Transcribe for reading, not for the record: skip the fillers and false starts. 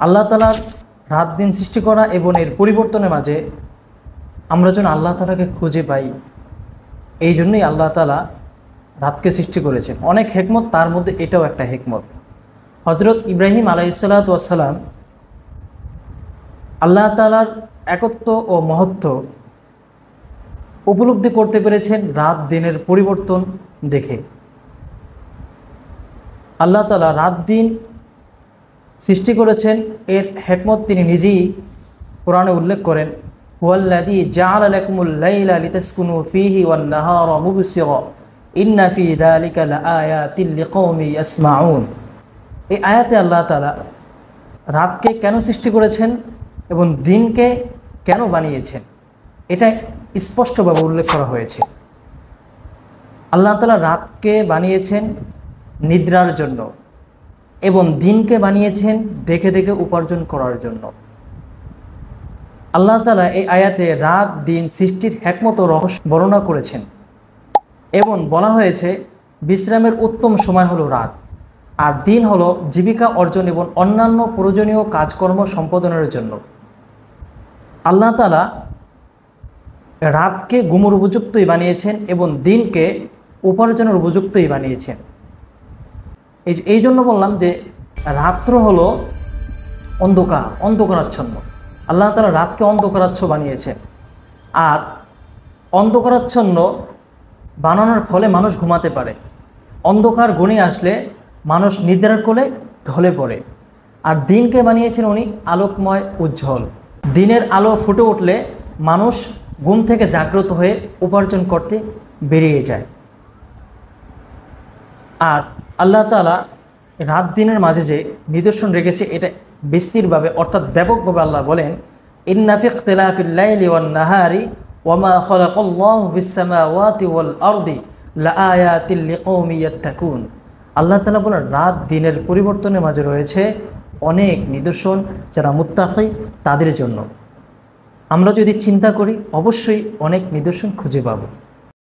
আল্লাহ তাআলার রাত দিন সৃষ্টি করা এবং এর পরিবর্তনের মাঝে আমরা যেন আল্লাহ তাআলাকে খুঁজে পাই, এই জন্যই আল্লাহ তাআলা রাতকে সৃষ্টি করেছেন। অনেক হিকমত, তার মধ্যে এটাও একটা হিকমত। হযরত ইব্রাহিম আলাইহিসসালাতু ওয়াসসালাম আল্লাহ তাআলার একত্ব ও মহত্ব উপলব্ধি করতে পেরেছেন রাত দিনের পরিবর্তন দেখে। আল্লাহ তাআলা রাত দিন সৃষ্টি করেছেন, এর হিকমত তিনি নিজেই কোরআনে উল্লেখ করেন, হুয়াল্লাযী জাআলা লাকুমুল লাইলা লিতাসকুনু ফীহি ওয়ান নাহারা মুবসিরা ইন্না ফী যালিকা লাআয়াতিন লিকওমি ইয়াসমাউন। এই আয়াতে আল্লাহ তাআলা রাতকে কেন সৃষ্টি করেছেন এবং দিনকে কেন বানিয়েছেন এটা স্পষ্টভাবে উল্লেখ করা হয়েছে। আল্লাহ তাআলা রাতকে বানিয়েছেন নিদ্রার জন্য এবং দিনকে বানিয়েছেন দেখে দেখে উপার্জন করার জন্য। আল্লাহ তাআলা এই আয়াতে রাত দিন সৃষ্টির হিকমত ও রহস্য বর্ণনা করেছেন এবং বলা হয়েছে বিশ্রামের উত্তম সময় হলো রাত, আর দিন হলো জীবিকা অর্জন এবং অন্যান্য প্রয়োজনীয় কাজকর্ম সম্পাদনের জন্য। আল্লাহ তাআলা রাতকে ঘুমের উপযুক্তই বানিয়েছেন এবং দিনকে উপার্জনের উপযুক্তই বানিয়েছেন। এই জন্য বললাম যে রাত্র হলো অন্ধকারাচ্ছন্ন। আল্লাহ তাআলা রাতকে অন্ধকারাচ্ছন্ন বানিয়েছেন, আর অন্ধকারাচ্ছন্ন বানানোর ফলে মানুষ ঘুমাতে পারে। অন্ধকার ঘনিয়ে আসলে মানুষ নিদ্রার কোলে ঢলে পড়ে। আর দিনকে বানিয়েছেন উনি আলোকময়, উজ্জ্বল। দিনের আলো ফুটে উঠলে মানুষ ঘুম থেকে জাগ্রত হয়ে উপার্জন করতে বেরিয়ে যায়। আর আল্লাহ তাআলা রাত দিনের মাঝে যে নিদর্শন রেখেছে এটা বিস্তৃতভাবে অর্থাৎ ব্যাপকভাবে আল্লাহ বলেন, ইন্না ফি ইখতিলাফিল লাইলি ওয়ান নাহারি ওয়া মা খালাকাল্লাহু ফিস সামাওয়াতি ওয়াল আরদি লাআয়াতিন লিকওমি ইয়াত্তাকুন। আল্লাহ তাআলা বলেন রাত দিনের পরিবর্তনের মাঝে রয়েছে অনেক নিদর্শন, যারা মুত্তাকি তাদের জন্য। আমরা যদি চিন্তা করি অবশ্যই অনেক নিদর্শন খুঁজে পাব।